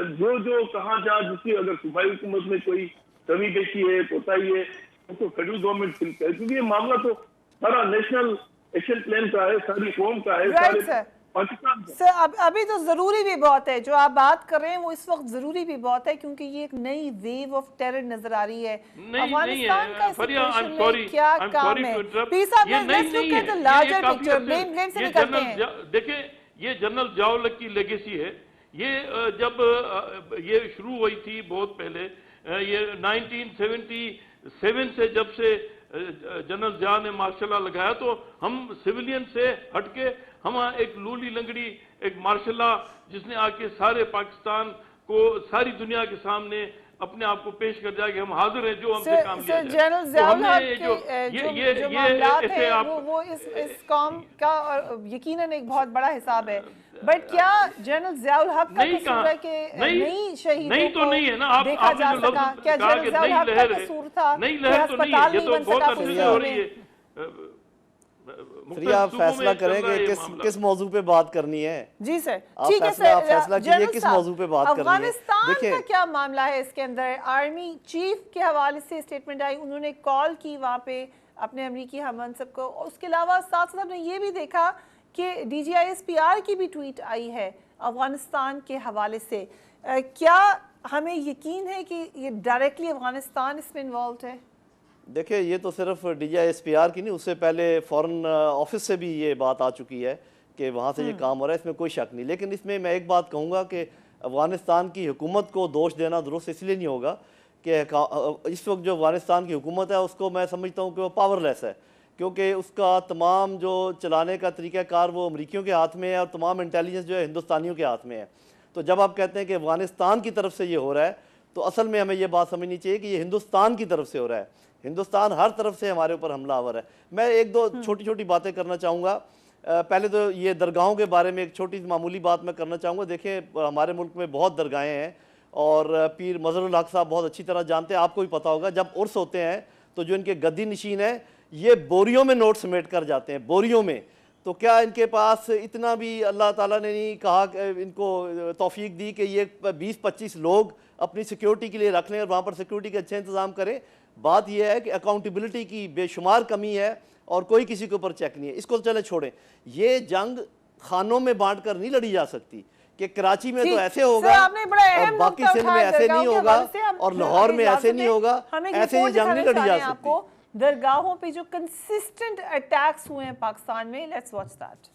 जो कहा जा जिसकी अगर सूबाई हुकूमत में कोई कमी बेशी है, कोताही है, उसको फेडरल गवर्नमेंट फिल करे, क्योंकि ये मामला तो सारा नेशनल एक्शन प्लान का है, सारी कौम का है, सारे पाकिस्तान का। सर अभी तो ज़रूरी भी बहुत है, जो आप बात कर रहे हैं वो इस वक्त ज़रूरी भी बहुत है, क्योंकि ये एक नई वेव ऑफ टेरर नजर आ रही है। अफगानिस्तान का सिचुएशन में क्या काम है? पीर साहब, let's look at the larger picture, blame से निकलते हैं। देखिए, ये जनरल जियाउल की लेगेसी है। ये जब ये शुरू हुई थी बहुत पहले, ये 1977 से जब से जनरल जिया ने मार्शल लॉ लगाया तो हम सिविलियन से हटके हम एक लूली लंगड़ी एक मार्शल लॉ जिसने आके सारे पाकिस्तान को सारी दुनिया के सामने अपने आप को पेश कर जाए कि हम हाजिर हैं जो हमसे काम लिया जाए। जनरल जो मामलात है वो इस कौम का यकीनन एक बहुत बड़ा हिसाब है, बट क्या जनरल जियाउल हक का कसूर है कि नहीं शहीदों को नहीं है ना? देखा जा सका? क्या जनरल जियाउल हक का कसूर था कि अस्पताल नहीं बन सका पुलिस में? फिर आप फैसला करें कि किस मौजू पे बात करनी है। जी सर, ठीक है सर, आप फैसला कीजिए किस मौजू पे बात करनी है। अफगानिस्तान का क्या मामला है इसके अंदर? आर्मी चीफ के हवाले से स्टेटमेंट आई, उन्होंने कॉल की वहाँ पे अपने अमरीकी हममंसब को। उसके अलावा साथ साथ हमने ये भी देखा कि DGISPR की भी ट्वीट आई है अफगानिस्तान के हवाले से। क्या हमें यकीन है कि ये डायरेक्टली अफगानिस्तान इसमें इन्वॉल्व है? देखिए, ये तो सिर्फ DGISPR की नहीं, उससे पहले फॉरेन ऑफिस से भी ये बात आ चुकी है कि वहाँ से ये काम हो रहा है, इसमें कोई शक नहीं। लेकिन इसमें मैं एक बात कहूँगा कि अफ़गानिस्तान की हुकूमत को दोष देना दुरुस्त इसलिए नहीं होगा कि इस वक्त जो अफ़गानिस्तान की हुकूमत है उसको मैं समझता हूँ कि वो पावरलेस है, क्योंकि उसका तमाम जो चलाने का तरीक़ाकार वो अमरीकियों के हाथ में है और तमाम इंटेलिजेंस जो है हिंदुस्तानियों के हाथ में है। तो जब आप कहते हैं कि अफ़गानिस्तान की तरफ से ये हो रहा है तो असल में हमें ये बात समझनी चाहिए कि ये हिंदुस्तान की तरफ से हो रहा है। हिंदुस्तान हर तरफ से हमारे ऊपर हमलावर है। मैं एक दो छोटी छोटी बातें करना चाहूँगा। पहले तो ये दरगाहों के बारे में एक छोटी मामूली बात मैं करना चाहूँगा। देखिए, हमारे मुल्क में बहुत दरगाहें हैं और पीर मजहरुल हक साहब बहुत अच्छी तरह जानते हैं, आपको भी पता होगा, जब उर्स होते हैं तो जो इनके गद्दी नशीन है ये बोरियों में नोट समेट कर जाते हैं, बोरियों में। تو کیا ان کے پاس اتنا بھی اللہ تعالیٰ نے نہیں کہا کہ ان کو توفیق دی کہ یہ 20-25 لوگ اپنی سیکیورٹی کے لیے رکھ لیں اور وہاں پر سیکیورٹی کے اچھے انتظام کریں؟ بات یہ ہے کہ اکاؤنٹیبلٹی کی بے شمار کمی ہے اور کوئی کسی کے اوپر چیک نہیں ہے. اس کو چلے چھوڑیں. یہ جنگ خانوں میں بانٹ کر نہیں لڑی جا سکتی کہ کراچی میں تو ایسے ہوگا اور باقی سندھ میں ایسے نہیں ہوگا اور لاہور میں ایسے نہیں ہوگا. ایسے یہ جنگ نہیں لڑی جا سکتی. درگاہوں پہ جو کنسسٹنٹ اٹیکس ہوئے ہیں پاکستان میں, لیٹس واچ دیٹ.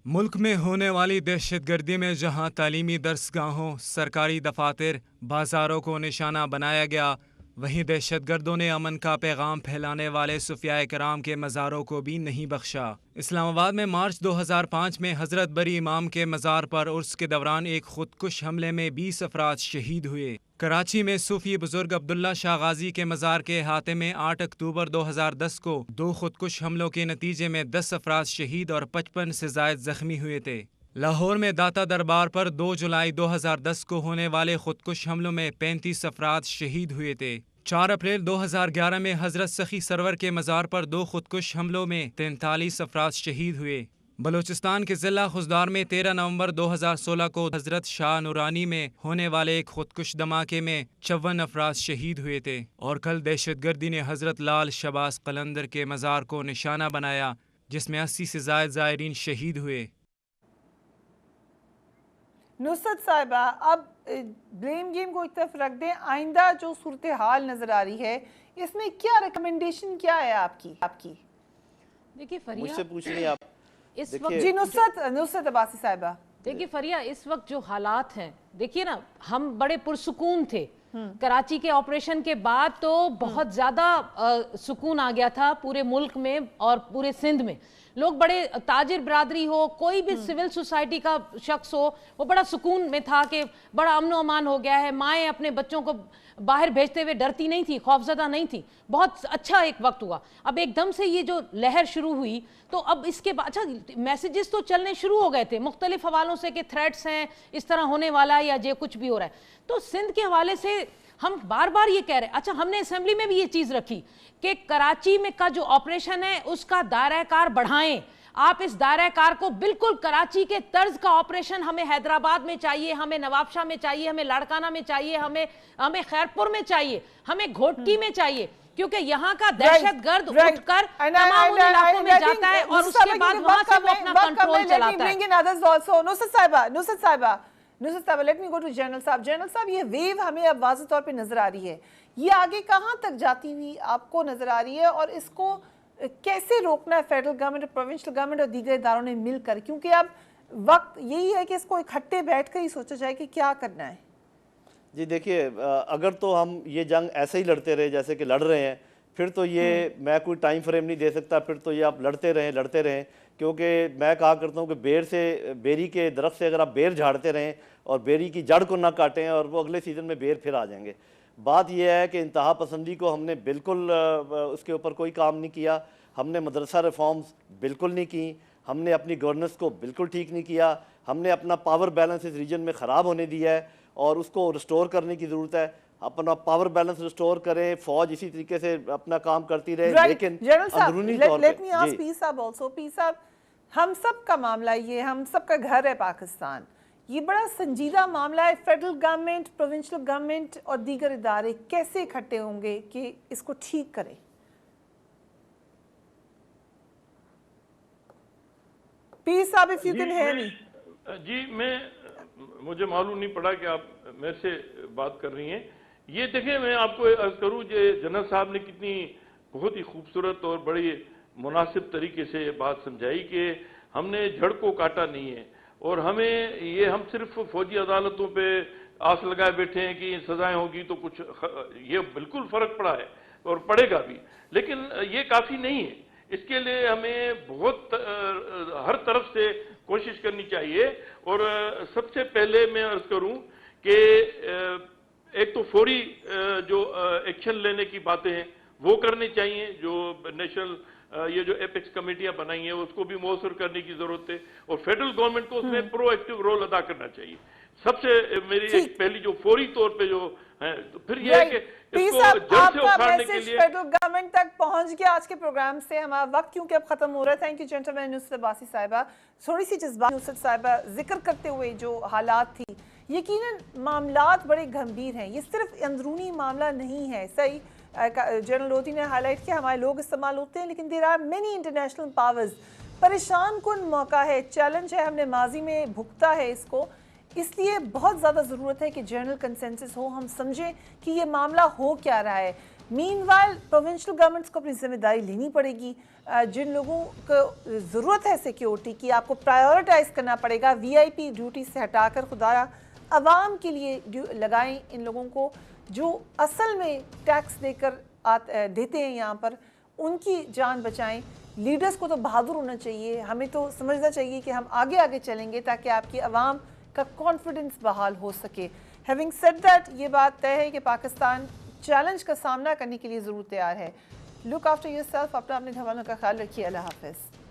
ملک میں ہونے والی دہشت گردی میں جہاں تعلیمی درسگاہوں, سرکاری دفاتر, بازاروں کو نشانہ بنایا گیا, وہیں دہشت گردوں نے امن کا پیغام پھیلانے والے صوفیاء کرام کے مزاروں کو بھی نہیں بخشا. اسلام آباد میں مارچ 2005 میں حضرت بری امام کے مزار پر عرس کے دوران ایک خودکش حملے میں 20 افراد شہید ہوئے. کراچی میں صوفی بزرگ عبداللہ شاہ غازی کے مزار کے احاطے میں 8 اکتوبر 2010 کو 2 خودکش حملوں کے نتیجے میں 10 افراد شہید اور 55 سے زائد زخمی ہوئے تھے. لاہور میں داتا دربار پر 2 جولائی 2010 کو ہونے والے خودکش حملوں میں 35 افراد شہید ہوئے تھے. 4 اپریل 2011 میں حضرت سخی سرور کے مزار پر 2 خودکش حملوں میں 43 افراد شہید ہوئے. بلوچستان کے ضلع خضدار میں 13 نومبر 2016 کو حضرت شاہ نورانی میں ہونے والے ایک خودکش دھماکے میں 54 افراد شہید ہوئے تھے. اور کل دہشت گردی نے حضرت لال شباز قلندر کے مزار کو نشانہ بنایا جس میں 80 سے زائد زائرین شہید ہوئے. نصرت صاحبہ, اب بلیم گیم کو ایک طرف رکھ دیں, آئندہ جو صورتحال نظر آ رہی ہے اس میں کیا ریکمنڈیشن کیا ہے آپ کی؟ دیکھیے فریہ, مجھ سے پوچھ رہی ہیں آپ اس وقت جی نصرت عباسی صاحبہ. دیکھیے فریہ, اس وقت جو حالات ہیں, دیکھیے نا, ہم بڑے پرسکون تھے. کراچی کے آپریشن کے بعد تو بہت زیادہ سکون آ گیا تھا پورے ملک میں اور پورے سندھ میں. لوگ بڑے, تاجر برادری ہو, کوئی بھی سول سوسائٹی کا شخص ہو, وہ بڑا سکون میں تھا کہ بڑا امن و امان ہو گیا ہے. مائیں اپنے بچوں کو باہر بھیجتے ہوئے ڈرتی نہیں تھی, خوفزدہ نہیں تھی. بہت اچھا ایک وقت ہوا. اب ایک دم سے یہ جو لہر شروع ہوئی تو اب اس کے بعد اچھا میسیجز تو چلنے شروع ہو گئے تھے مختلف حوالوں سے کہ تھریٹس ہیں, اس طرح ہونے والا ہے یا جو کچھ بھی ہو رہا ہے. تو سندھ کے حوالے سے ہم بار بار یہ کہہ رہے ہیں, اچھا ہم نے اسمبلی میں بھی یہ چیز رکھی کہ کراچی میں کا جو آپریشن ہے اس کا دائرہ کار بڑھائیں. آپ اس دائرہ کار کو بالکل کراچی کے طرز کا آپریشن ہمیں حیدرآباد میں چاہیے, ہمیں نواب شاہ میں چاہیے, ہمیں لاڑکانہ میں چاہیے, ہمیں خیرپور میں چاہیے, ہمیں گھوٹکی میں چاہیے, کیونکہ یہاں کا دہشت گرد اٹھ کر تمام ان علاقوں میں جاتا ہے اور اس کے بعد وہاں سے وہ اپنا کنٹرول چلاتا ہے. Nusrat Sahiba, let me go to general Sahab. General Sahab, یہ ویو ہمیں اب واضح طور پہ نظر آ رہی ہے, یہ آگے کہاں تک جاتی ہوئی آپ کو نظر آ رہی ہے اور اس کو کیسے روکنا ہے فیڈرل گورنمنٹ اور پروونشل گورنمنٹ اور دیگر اداروں نے مل کر, کیونکہ اب وقت یہی ہے کہ اس کو اکٹھے بیٹھ کر ہی سوچا جائے کہ کیا کرنا ہے. جی دیکھیے, اگر تو ہم یہ جنگ ایسے ہی لڑتے رہے جیسے کہ لڑ رہے ہیں, پھر تو یہ میں کوئی ٹائم فریم نہیں دے سکتا. پھر تو یہ آپ لڑتے رہیں, کیونکہ میں کہا کرتا ہوں کہ بیری کے درخت سے اگر آپ بیر جھاڑتے رہیں اور بیری کی جڑ کو نہ کاٹیں اور وہ اگلے سیزن میں بیر پھر آ جائیں گے. بات یہ ہے کہ انتہا پسندی کو ہم نے بالکل اس کے اوپر کوئی کام نہیں کیا. ہم نے مدرسہ ریفارمز بالکل نہیں کی, ہم نے اپنی گورننس کو بالکل ٹھیک نہیں کیا, ہم نے اپنا پاور بیلنس اس ریجن میں خراب ہونے دیا ہے اور اس کو ریسٹور کرنے کی ضرورت ہے. اپنا پاور بیلنس ریسٹور کریں, فوج اسی طریقے سے اپنا کام کرتی رہے, لیکن اندرونی طور پہ ہم سب کا معاملہ یہ, ہم سب کا گھر ہے پاکستان, یہ بڑا سنجیدہ معاملہ ہے. فیڈرل گورنمنٹ, پروونشل گورنمنٹ اور دیگر ادارے کیسے اکٹھے ہوں گے کہ اس کو ٹھیک کریں؟ پیر صاحب, if you can hear me. جی, مجھے معلوم نہیں پڑا کہ آپ میرے سے بات کر رہی ہیں. یہ دیکھیں, میں آپ کو عرض کروں جنرل صاحب نے کتنی بہت ہی خوبصورت اور بڑی مناسب طریقے سے یہ بات سمجھائی کہ ہم نے جڑ کو کاٹا نہیں ہے اور ہم صرف فوجی عدالتوں پہ آس لگائے بیٹھے ہیں کہ سزائیں ہوگی تو کچھ, یہ بالکل فرق پڑا ہے اور پڑے گا بھی, لیکن یہ کافی نہیں ہے. اس کے لیے ہمیں بہت ہر طرف سے کوشش کرنی چاہیے. اور سب سے پہلے میں عرض کروں کہ ایک تو فوری جو ایکشن لینے کی باتیں ہیں وہ کرنے چاہیے, جو نیشنل یہ جو ایپیکس کمیٹیاں بنائی ہیں اس کو بھی مؤثر کرنے کی ضرورت ہے اور فیڈرل گورنمنٹ کو اس میں پرو ایکٹیو رول ادا کرنا چاہیے. سب سے میری ایک پہلی جو فوری طور پہ جو ہے، تو پھر یہ ہے کہ اس کو صاحب جڑ سے آپ کا اکھاڑنے کے میسج لیے فیڈرل گورنمنٹ تک پہنچ گیا آج کے پروگرام سے. ہمارا وقت کیونکہ اب ختم ہو رہا ہے. Thank you gentlemen. Nusrat Abbasi صاحبہ تھوڑی سی جذبات نصرت صاحبہ ذکر کرتے ہوئے جو حالات تھی، یقیناً معاملات بڑے گھمبیر ہیں. یہ صرف اندرونی معاملہ نہیں ہے. صحیح جنرل لودھی نے ہائی لائٹ کیا ہمارے لوگ استعمال ہوتے ہیں، لیکن there are many international powers. پریشان کن موقع ہے، چیلنج ہے، ہم نے ماضی میں بھگتا ہے اس کو. اس لیے بہت زیادہ ضرورت ہے کہ جنرل کنسنسس ہو، ہم سمجھیں کہ یہ معاملہ ہو کیا رہا ہے. مین وائل پروونشل گورنمنٹس کو اپنی ذمہ داری لینی پڑے گی. جن لوگوں کو ضرورت ہے سیکیورٹی کی، آپ کو پرائیورٹائز کرنا پڑے گا. وی آئی پی ڈیوٹی سے ہٹا کر خدایا عوام کے لیے لگائیں. ان لوگوں کو جو اصل میں ٹیکس دے کر دیتے ہیں یہاں پر، ان کی جان بچائیں. لیڈرز کو تو بہادر ہونا چاہیے. ہمیں تو سمجھنا چاہیے کہ ہم آگے آگے چلیں گے تاکہ آپ کی عوام کا کانفیڈنس بحال ہو سکے. ہیونگ سیڈ دیٹ، یہ بات طے ہے کہ پاکستان چیلنج کا سامنا کرنے کے لیے ضرور تیار ہے. Look after yourself. اپنے گھر والوں کا خیال رکھیے. اللہ حافظ.